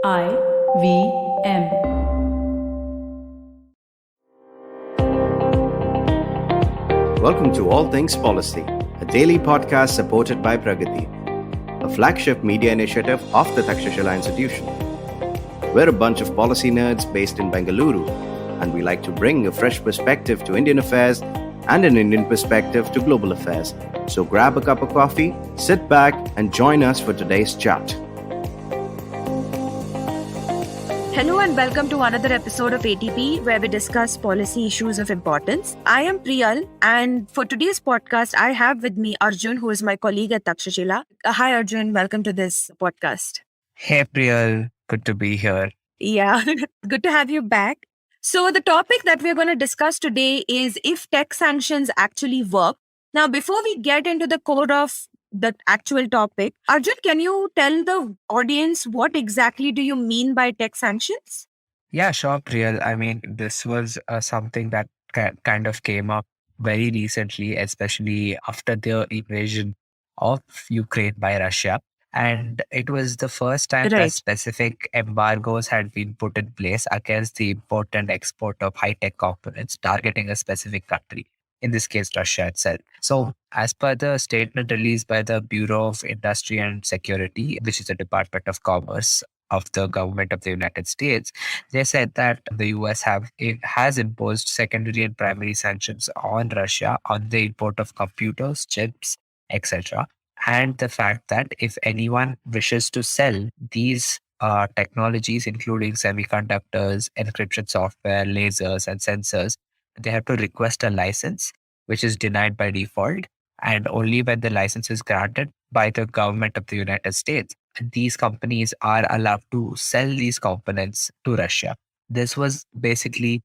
IVM. Welcome to All Things Policy, a daily podcast supported by Pragati, a flagship media initiative of the Takshashila Institution. We're a bunch of policy nerds based in Bengaluru, and we like to bring a fresh perspective to Indian affairs and an Indian perspective to global affairs. So grab a cup of coffee, sit back, and join us for today's chat. Hello and welcome to another episode of ATP where we discuss policy issues of importance. I am Priyal, and for today's podcast, I have with me Arjun, who is my colleague at Takshashila. Hi Arjun, welcome to this podcast. Hey Priyal, good to be here. Yeah, good to have you back. So the topic that we're going to discuss today is if tech sanctions actually work. Now, before we get into the core of the actual topic, Arjun, can you tell the audience what exactly do you mean by tech sanctions? Yeah, sure, Priyal. I mean, this was something that kind of came up very recently, especially after the invasion of Ukraine by Russia. And it was the first time that Right. specific embargoes had been put in place against the import and export of high-tech components targeting a specific country, in this case, Russia itself. So, as per the statement released by the Bureau of Industry and Security, which is the Department of Commerce of the government of the United States, they said that the US has imposed secondary and primary sanctions on Russia on the import of computers, chips, etc. And the fact that if anyone wishes to sell these technologies, including semiconductors, encryption software, lasers, and sensors, they have to request a license, which is denied by default. And only when the license is granted by the government of the United States, these companies are allowed to sell these components to Russia. This was basically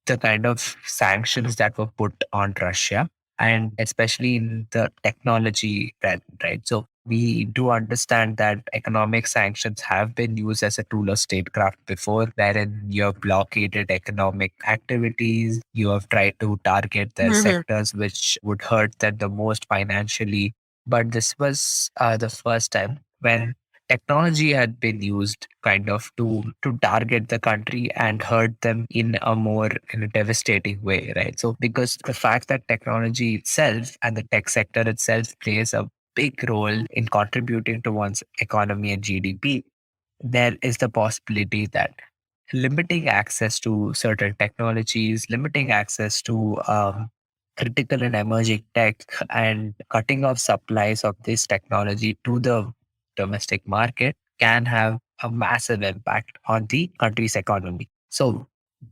the kind of sanctions that were put on Russia, and especially in the technology realm, right? So we do understand that economic sanctions have been used as a tool of statecraft before, wherein you have blockaded economic activities, you have tried to target their sectors which would hurt them the most financially. But this was the first time when technology had been used kind of to target the country and hurt them in a devastating way, right? So because the fact that technology itself and the tech sector itself plays a big role in contributing to one's economy and GDP, there is the possibility that limiting access to certain technologies, limiting access to critical and emerging tech, and cutting off supplies of this technology to the domestic market can have a massive impact on the country's economy. So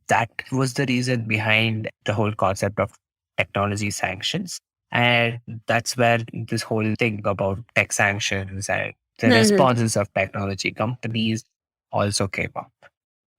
that was the reason behind the whole concept of technology sanctions. And that's where this whole thing about tech sanctions and the responses of technology companies also came up.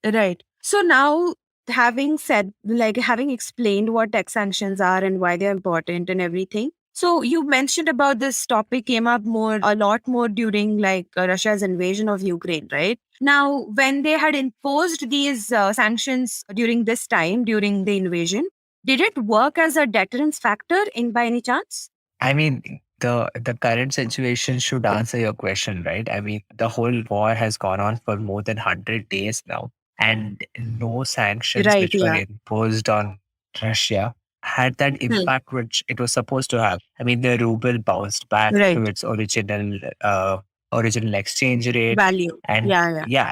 Right. So now, having said, having explained what tech sanctions are and why they're important and everything. So you mentioned about this topic came up a lot more during Russia's invasion of Ukraine, right? Now, when they had imposed these sanctions during this time, during the invasion, did it work as a deterrence factor in by any chance? I mean, the current situation should answer your question, right? I mean, the whole war has gone on for more than 100 days now, and no sanctions Right. which were imposed on Russia had that impact which it was supposed to have. I mean, the ruble bounced back to its original exchange rate, Value. and yeah,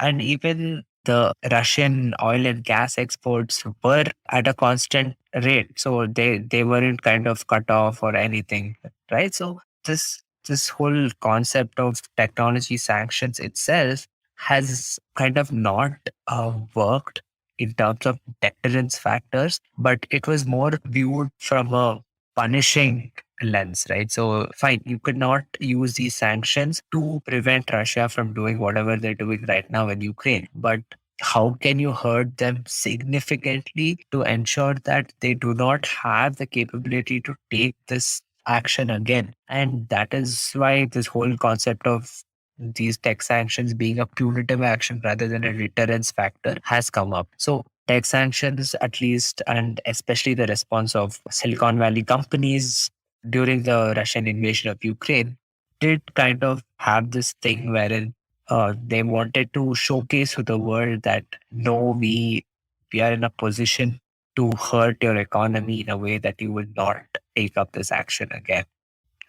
and even the Russian oil and gas exports were at a constant rate, so they weren't kind of cut off or anything, right? So this whole concept of technology sanctions itself has kind of not worked in terms of deterrence factors, but it was more viewed from a punishing lens, right? So fine, you could not use these sanctions to prevent Russia from doing whatever they're doing right now in Ukraine, but how can you hurt them significantly to ensure that they do not have the capability to take this action again? And that is why this whole concept of these tech sanctions being a punitive action rather than a deterrence factor has come up. So tech sanctions, at least, and especially the response of Silicon Valley companies during the Russian invasion of Ukraine, did kind of have this thing wherein they wanted to showcase to the world that no, we are in a position to hurt your economy in a way that you will not take up this action again.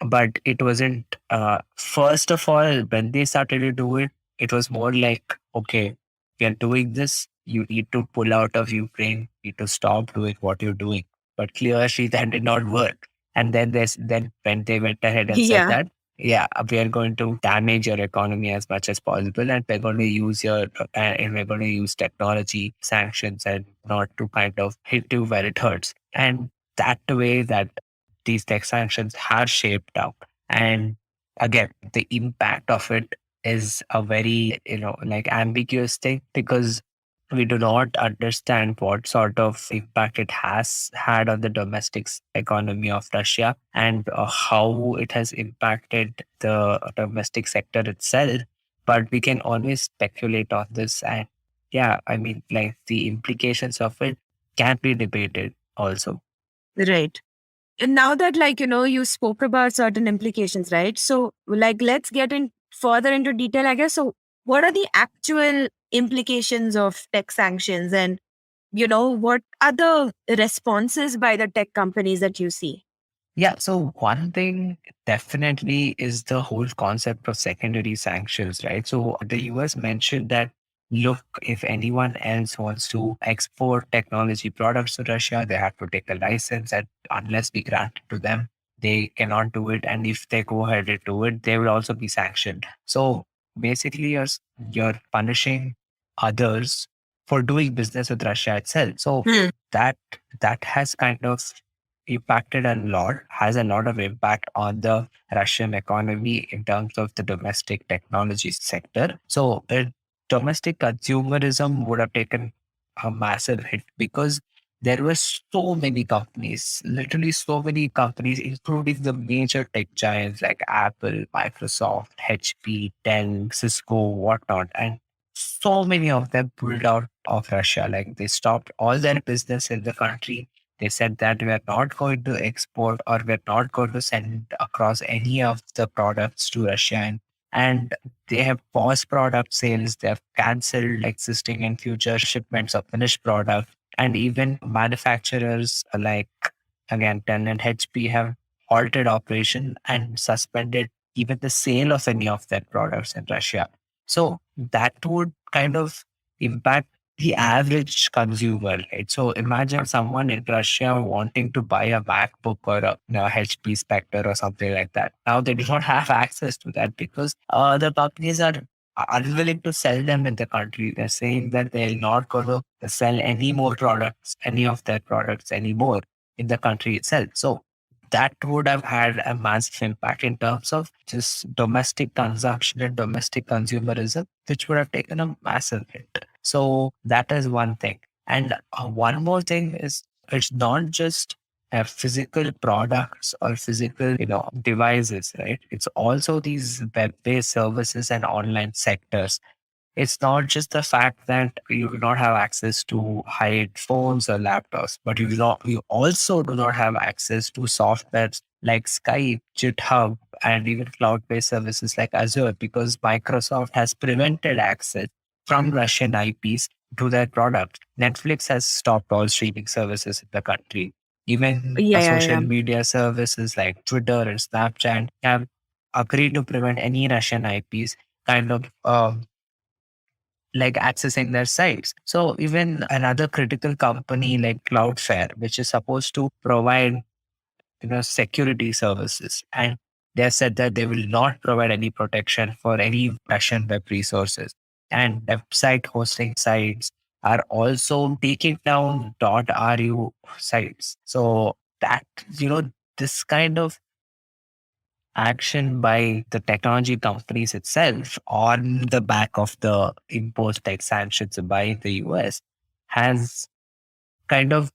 But it wasn't, first of all, when they started to do it, it was more like, okay, we are doing this, you need to pull out of Ukraine, you need to stop doing what you're doing. But clearly that did not work. And then when they went ahead and said Yeah. that, yeah, we are going to damage your economy as much as possible, and we're going to use and we're going to use technology sanctions and not to kind of hit you where it hurts. And that way that these tech sanctions have shaped up. And again, the impact of it is a very, like ambiguous thing, because we do not understand what sort of impact it has had on the economy of Russia, and how it has impacted the domestic sector itself. But we can always speculate on this. And yeah, I mean, like the implications of it can be debated also. Right. And now that, you spoke about certain implications, right? So, let's get in further into detail, I guess. So, what are the actual implications of tech sanctions, and what are the responses by the tech companies that you see? Yeah, so one thing definitely is the whole concept of secondary sanctions, right? So the US mentioned that, look, if anyone else wants to export technology products to Russia, they have to take a license, and unless we grant it to them, they cannot do it. And if they go ahead and do it, they will also be sanctioned. So basically, you're punishing others for doing business with Russia itself. So Hmm. that that has kind of impacted a lot, has a lot of impact on the Russian economy in terms of the domestic technology sector. So domestic consumerism would have taken a massive hit, because there were so many companies, literally so many companies, including the major tech giants like Apple, Microsoft, HP, Dell, Cisco, whatnot. And so many of them pulled out of Russia. Like they stopped all their business in the country. They said that we are not going to export, or we're not going to send across any of the products to Russia. And they have paused product sales. They have cancelled existing and future shipments of finished product. And even manufacturers like, again, Dell and HP have halted operation and suspended even the sale of any of their products in Russia. So that would kind of impact the average consumer, right? So imagine someone in Russia wanting to buy a MacBook or a HP Spectre or something like that. Now they do not have access to that, because the companies are unwilling to sell them in the country. They're saying that they're not going to sell any more products, any of their products anymore in the country itself. So that would have had a massive impact in terms of just domestic consumption and domestic consumerism, which would have taken a massive hit. So that is one thing. And one more thing is, it's not just physical products or physical, devices, right? It's also these web-based services and online sectors. It's not just the fact that you do not have access to high-end phones or laptops, but you also do not have access to softwares like Skype, GitHub, and even cloud-based services like Azure, because Microsoft has prevented access from Russian IPs to their product. Netflix has stopped all streaming services in the country. Even Yeah, yeah, social yeah. media services like Twitter and Snapchat have agreed to prevent any Russian IPs kind of like accessing their sites. So even another critical company like Cloudflare, which is supposed to provide, security services, and they have said that they will not provide any protection for any Russian web resources. And website hosting sites are also taking down .ru sites. So that, this kind of action by the technology companies itself on the back of the imposed tech sanctions by the US has kind of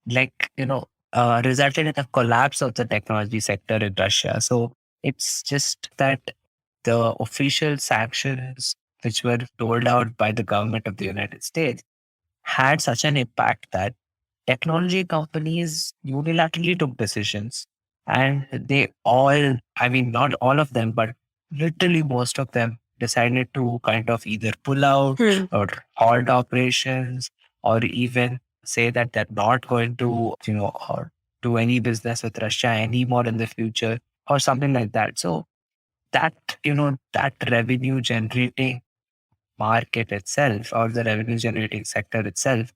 like, resulted in a collapse of the technology sector in Russia. So it's just that the official sanctions which were rolled out by the government of the United States had such an impact that technology companies unilaterally took decisions, and they all, I mean, not all of them, but literally most of them decided to kind of either pull out or halt operations, or even say that they're not going to, or do any business with Russia anymore in the future or something like that. So that, that revenue generating market itself, or the revenue generating sector itself,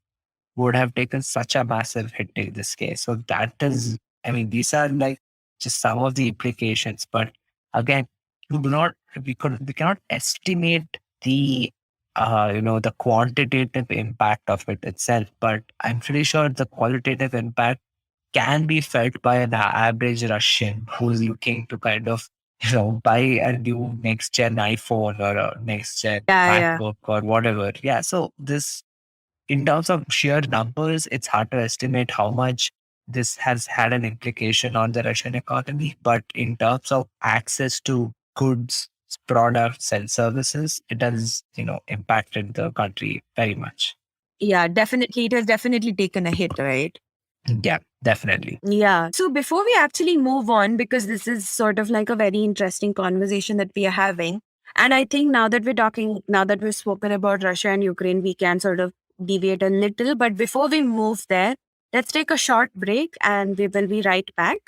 would have taken such a massive hit in this case. So that is, I mean, these are like just some of the implications. But again, we cannot estimate the, the quantitative impact of it itself. But I'm pretty sure the qualitative impact can be felt by an average Russian who's looking to kind of, buy a new next gen iPhone or a next gen Yeah. MacBook or whatever. Yeah. So this, in terms of sheer numbers, it's hard to estimate how much this has had an implication on the Russian economy. But in terms of access to goods, products, and services, it has, impacted the country very much. Yeah, definitely. It has definitely taken a hit, right? Yeah, definitely. Yeah. So before we actually move on, because this is sort of like a very interesting conversation that we are having. And I think now that we've spoken about Russia and Ukraine, we can sort of deviate a little. But before we move there, let's take a short break and we will be right back.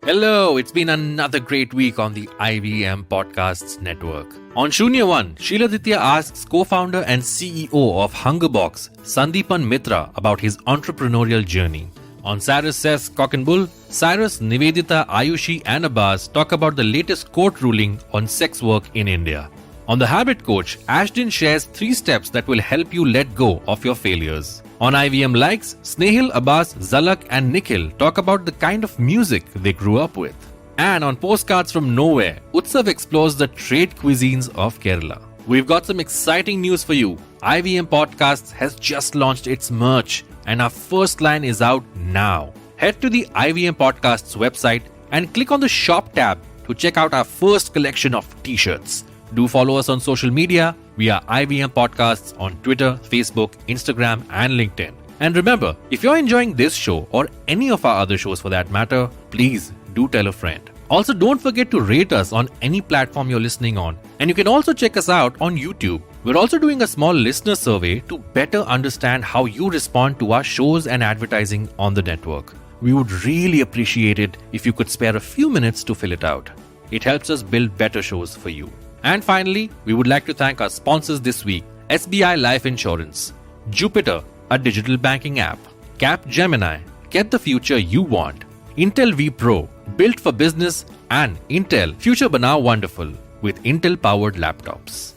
Hello, it's been another great week on the IVM Podcasts Network. On Shunya One, Sheeladitya asks co-founder and CEO of Hungerbox, Sandeepan Mitra, about his entrepreneurial journey. On Cyrus Says Cock and Bull, Cyrus, Nivedita, Ayushi and Abbas talk about the latest court ruling on sex work in India. On The Habit Coach, Ashton shares 3 steps that will help you let go of your failures. On IVM Likes, Snehil, Abbas, Zalak and Nikhil talk about the kind of music they grew up with. And on Postcards from Nowhere, Utsav explores the trade cuisines of Kerala. We've got some exciting news for you. IVM Podcasts has just launched its merch and our first line is out now. Head to the IVM Podcasts website and click on the shop tab to check out our first collection of t-shirts. Do follow us on social media. We are IVM Podcasts on Twitter, Facebook, Instagram, and LinkedIn. And remember, if you're enjoying this show or any of our other shows for that matter, please do tell a friend. Also, don't forget to rate us on any platform you're listening on. And you can also check us out on YouTube. We're also doing a small listener survey to better understand how you respond to our shows and advertising on the network. We would really appreciate it if you could spare a few minutes to fill it out. It helps us build better shows for you. And finally, we would like to thank our sponsors this week: SBI Life Insurance, Jupiter, a digital banking app, Cap Gemini, get the future you want, Intel V Pro, built for business, and Intel Future Banao Wonderful with Intel-powered laptops.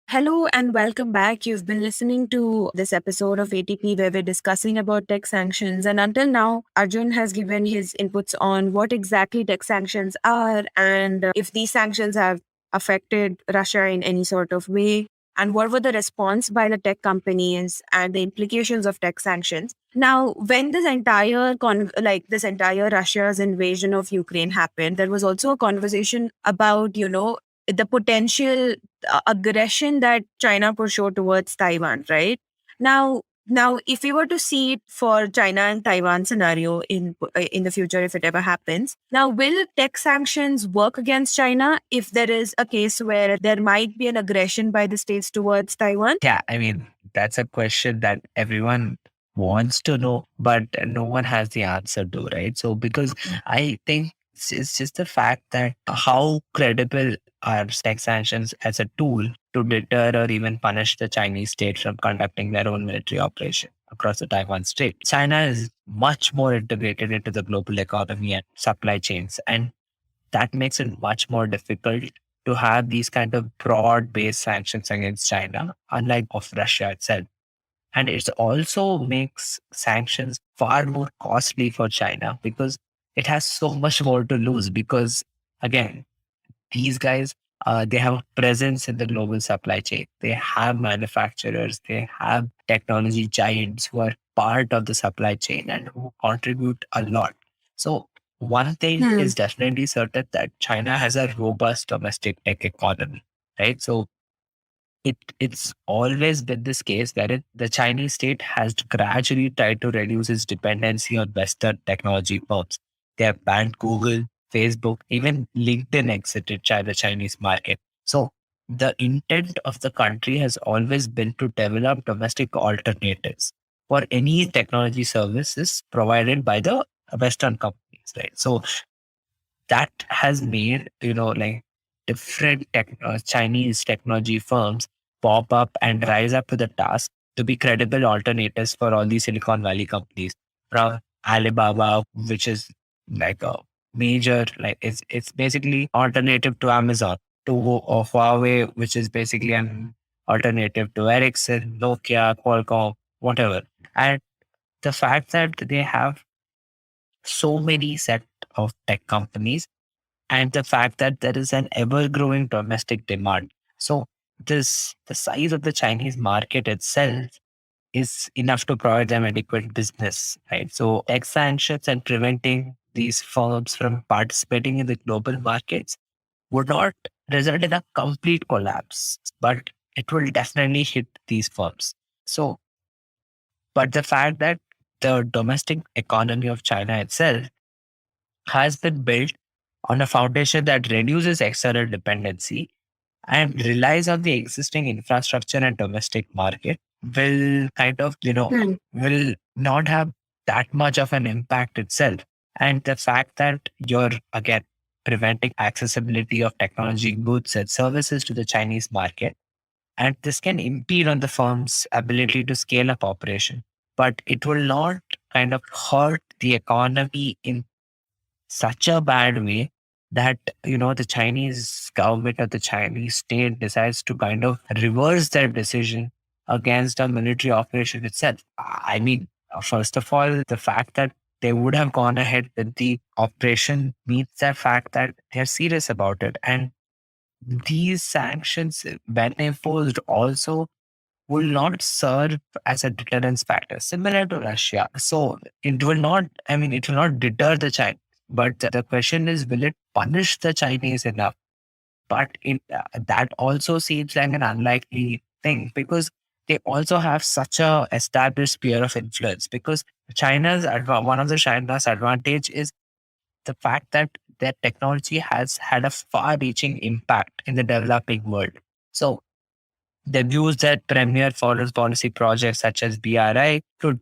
Hello and welcome back. You've been listening to this episode of ATP where we're discussing about tech sanctions. And until now, Arjun has given his inputs on what exactly tech sanctions are and if these sanctions have affected Russia in any sort of way and what were the response by the tech companies and the implications of tech sanctions. Now, when this entire Russia's invasion of Ukraine happened, there was also a conversation about, the potential aggression that China could show towards Taiwan, right? Now, if we were to see it for China and Taiwan scenario in the future, if it ever happens, now will tech sanctions work against China if there is a case where there might be an aggression by the states towards Taiwan? Yeah, I mean, that's a question that everyone wants to know, but no one has the answer to, right? So, because I think it's just the fact that how credible are tech sanctions as a tool to deter or even punish the Chinese state from conducting their own military operation across the Taiwan Strait. China is much more integrated into the global economy and supply chains, and that makes it much more difficult to have these kind of broad-based sanctions against China, unlike of Russia itself. And it also makes sanctions far more costly for China because it has so much more to lose. Because again, these guys, they have a presence in the global supply chain. They have manufacturers, they have technology giants who are part of the supply chain and who contribute a lot. So one thing is definitely certain, that China has a robust domestic tech economy, right? So it's always been this case that the Chinese state has gradually tried to reduce its dependency on Western technology firms. They have banned Google, Facebook, even LinkedIn exited the Chinese market. So the intent of the country has always been to develop domestic alternatives for any technology services provided by the Western companies, right? So that has made, different Chinese technology firms pop up and rise up to the task to be credible alternatives for all these Silicon Valley companies, from Alibaba, which is like a major, like it's basically alternative to Amazon, to Huawei, which is basically an alternative to Ericsson, Nokia, Qualcomm, whatever. And the fact that they have so many set of tech companies, and the fact that there is an ever growing domestic demand. So the size of the Chinese market itself is enough to provide them adequate business, right? So tax sanctions and preventing these firms from participating in the global markets would not result in a complete collapse, but it will definitely hit these firms. So, but the fact that the domestic economy of China itself has been built on a foundation that reduces external dependency and relies on the existing infrastructure and domestic market will kind of, will not have that much of an impact itself. And the fact that you're, again, preventing accessibility of technology goods and services to the Chinese market, and this can impede on the firm's ability to scale up operation, but it will not kind of hurt the economy in such a bad way that the Chinese government or the Chinese state decides to kind of reverse their decision against a military operation itself. I mean, first of all, the fact that they would have gone ahead with the operation means the fact that they're serious about it. And these sanctions, when imposed, also will not serve as a deterrence factor, similar to Russia. So it will not, it will not deter the Chinese. But the question is, will it punish the Chinese enough? But that also seems like an unlikely thing, because they also have such a established sphere of influence. Because one of the China's advantage is the fact that their technology has had a far-reaching impact in the developing world. So they've used their premier foreign policy projects such as BRI to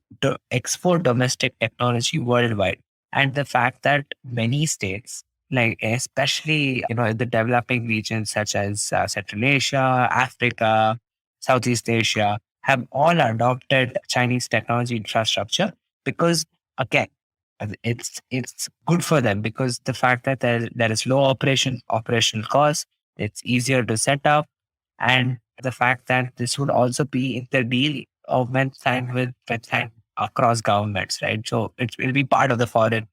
export domestic technology worldwide. And the fact that many states, like especially in the developing regions such as Central Asia, Africa, Southeast Asia, have all adopted Chinese technology infrastructure because, again, it's good for them, because the fact that there is low operational cost, it's easier to set up, and the fact that this would also be in the deal of when signed across governments, right? So it will be part of the foreign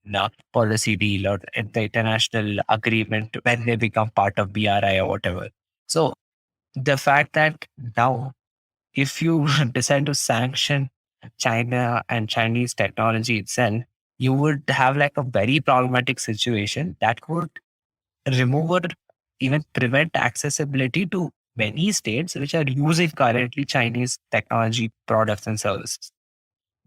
policy deal or in the international agreement when they become part of BRI or whatever. So the fact that now, if you decide to sanction China and Chinese technology itself, you would have like a very problematic situation that could remove or even prevent accessibility to many states which are using currently Chinese technology products and services.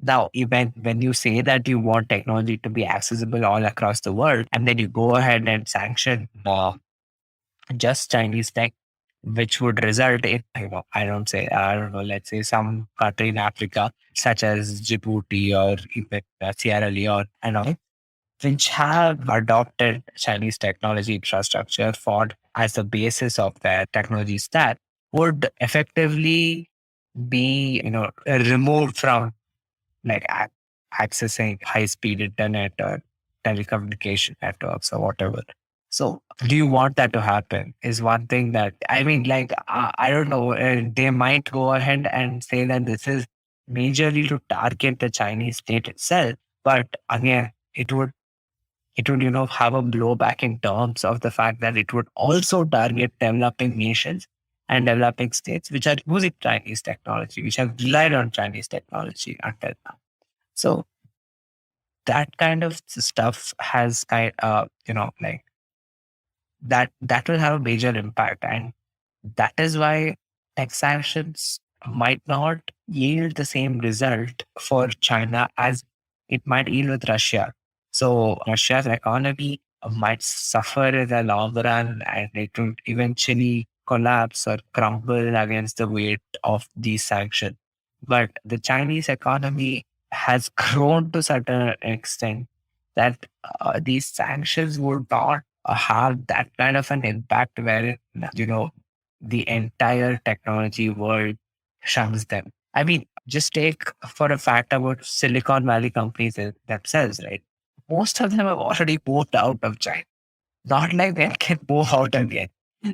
Now, when you say that you want technology to be accessible all across the world, and then you go ahead and sanction just Chinese tech, which would result in, I don't know, let's say some country in Africa, such as Djibouti or even Sierra Leone and all, which have adopted Chinese technology infrastructure for as the basis of their technology stack, would effectively be, removed from like accessing high speed internet or telecommunication networks or whatever. So, do you want that to happen? Is one thing that I don't know. They might go ahead and say that this is majorly to target the Chinese state itself, but again, it would have a blowback in terms of the fact that it would also target developing nations and developing states which are using Chinese technology, which have relied on Chinese technology until now. So that kind of stuff has that will have a major impact, and that is why tax sanctions might not yield the same result for China as it might yield with Russia. So Russia's economy might suffer in the long run, and it will eventually collapse or crumble against the weight of these sanctions. But the Chinese economy has grown to such an extent that these sanctions would not have that kind of an impact where, the entire technology world shuns them. I mean, just take for a fact about Silicon Valley companies themselves, right? Most of them have already moved out of China. Not like they can move out again.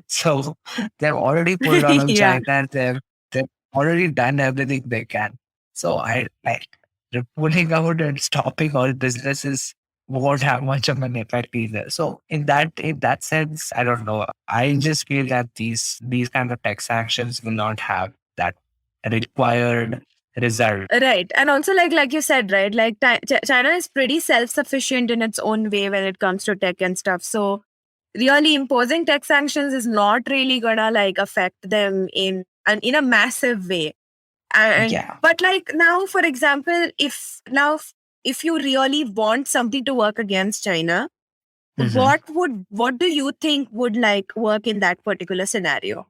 So they've already pulled out of Yeah. China and they've already done everything they can. So I like the pulling out and stopping all businesses won't have much of an effect either. So in that sense, I don't know. I just feel that these kind of tax actions will not have that required result. Right. And also, like you said, right? Like China is pretty self-sufficient in its own way when it comes to tech and stuff. So really imposing tech sanctions is not really gonna like affect them in a massive way. And Yeah. but like now, for example, if you really want something to work against China, Mhm. what do you think would like work in that particular scenario?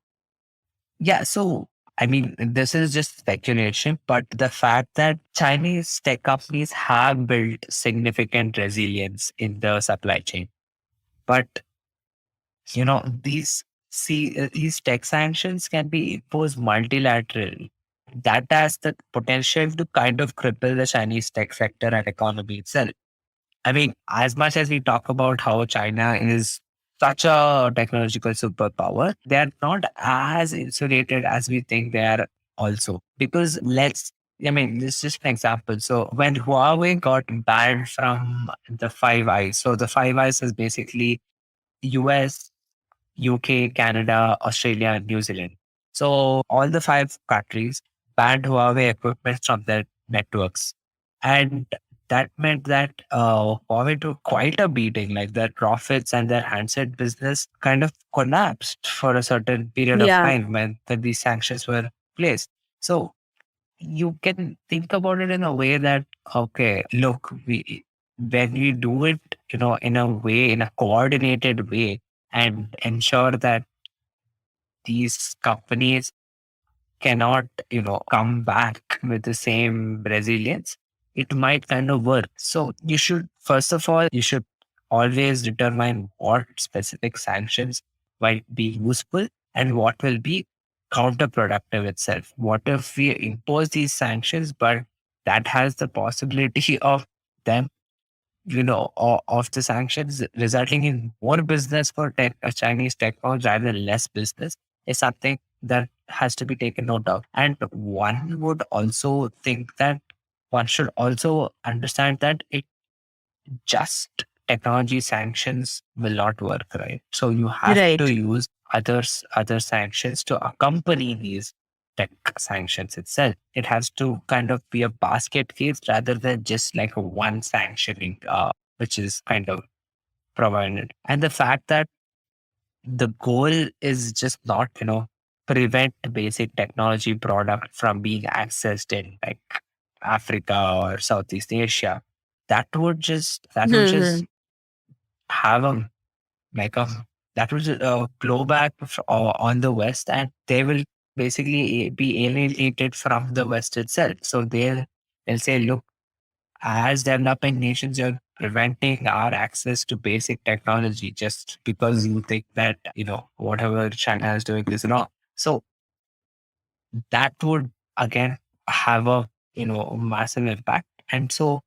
Yeah, so I mean, this is just speculation, but the fact that Chinese tech companies have built significant resilience in the supply chain, but these tech sanctions can be imposed multilaterally. That has the potential to kind of cripple the Chinese tech sector and economy itself. I mean, as much as we talk about how China is such a technological superpower, they are not as insulated as we think they are also. Because I mean, this is just an example. So when Huawei got banned from the Five Eyes, so the Five Eyes is basically US, UK, Canada, Australia, and New Zealand. So all the five countries banned Huawei equipment from their networks. And that meant that Huawei took quite a beating, like their profits and their handset business kind of collapsed for a certain period of Yeah. time when these sanctions were placed. So you can think about it in a way that, okay, look, when we do it, in a way, in a coordinated way, and ensure that these companies cannot, come back with the same resilience, it might kind of work. So you should, first of all, you should always determine what specific sanctions might be useful and what will be counterproductive itself. What if we impose these sanctions, but that has the possibility of them, of the sanctions resulting in more business for Chinese tech firms rather than less business is something that has to be taken note of. And one would also think that one should also understand that it just technology sanctions will not work, right? So you have to Right. use other sanctions to accompany these tech sanctions itself. It has to kind of be a basket case rather than just like a one sanctioning, which is kind of provided. And the fact that the goal is just not, prevent basic technology product from being accessed in like Africa or Southeast Asia. That would just have a like a that would just, blow back on the West, and they will basically be alienated from the West itself. So they'll say, look, as developing nations, you're preventing our access to basic technology just because you think that, whatever China is doing is wrong. So that would again have a, massive impact. And so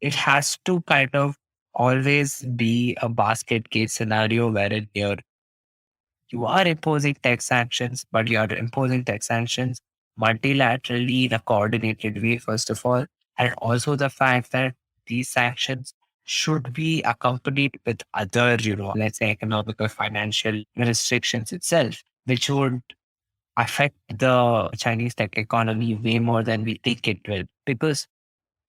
it has to kind of always be a basket case scenario wherein you are imposing tax sanctions, but you are imposing tax sanctions multilaterally in a coordinated way, first of all. And also the fact that these sanctions should be accompanied with other, let's say economic or financial restrictions itself, which would affect the Chinese tech economy way more than we think it will. Because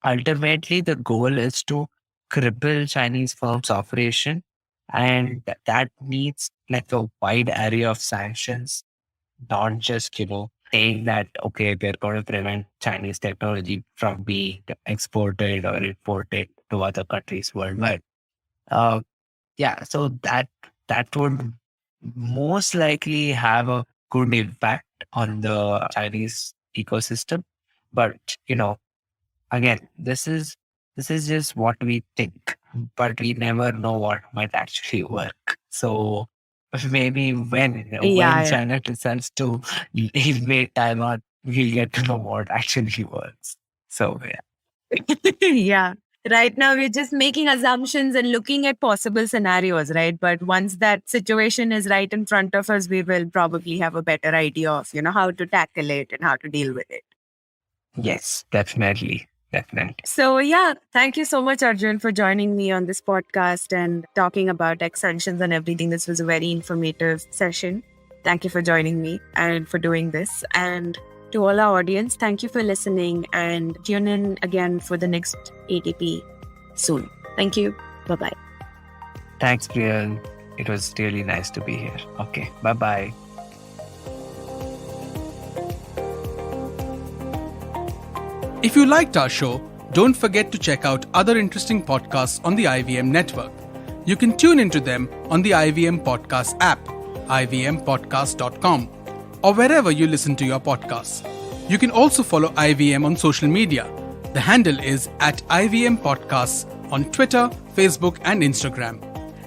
ultimately, the goal is to cripple Chinese firms' operation, and that needs like a wide area of sanctions, not just saying that okay, we're going to prevent Chinese technology from being exported or imported. to other countries worldwide. So that would most likely have a good impact on the Chinese ecosystem. But again, this is just what we think, but we never know what might actually work. So maybe when Yeah. China decides to invade Taiwan, we'll get to know what actually works. So Yeah. Right now, we're just making assumptions and looking at possible scenarios, right? But once that situation is right in front of us, we will probably have a better idea of, how to tackle it and how to deal with it. yes, definitely. So, yeah, thank you so much, Arjun, for joining me on this podcast and talking about tech sanctions and everything. This was a very informative session. Thank you for joining me and for doing this. And to all our audience, thank you for listening and tune in again for the next ATP soon. Thank you. Bye-bye. Thanks, Priyal. It was really nice to be here. Okay, bye-bye. If you liked our show, don't forget to check out other interesting podcasts on the IVM network. You can tune into them on the IVM Podcast app, ivmpodcast.com, or wherever you listen to your podcasts. You can also follow IVM on social media. The handle is @IVM Podcasts on Twitter, Facebook, and Instagram.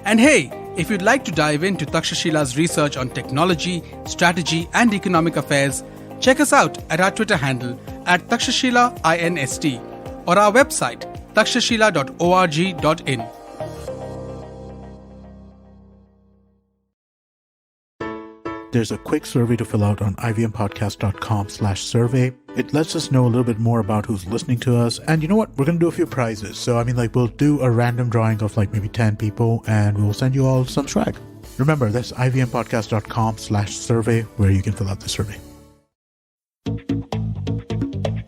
And hey, if you'd like to dive into Takshashila's research on technology, strategy, and economic affairs, check us out at our Twitter handle @TakshashilaINST or our website takshashila.org.in. There's a quick survey to fill out on ivmpodcast.com/survey. It lets us know a little bit more about who's listening to us. And you know what? We're going to do a few prizes. So, we'll do a random drawing of maybe 10 people and we'll send you all some swag. Remember, that's ivmpodcast.com/survey where you can fill out the survey.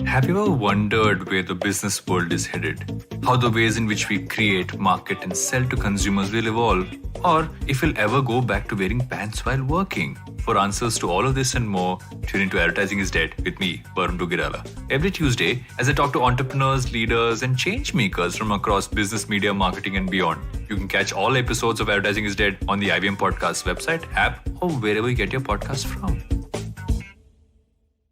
Have you ever wondered where the business world is headed? How the ways in which we create, market, and sell to consumers will evolve? Or if we'll ever go back to wearing pants while working? For answers to all of this and more, tune into Advertising is Dead with me, Varun Dugirala. Every Tuesday, as I talk to entrepreneurs, leaders, and change makers from across business, media, marketing, and beyond. You can catch all episodes of Advertising is Dead on the IVM Podcast website, app, or wherever you get your podcast from.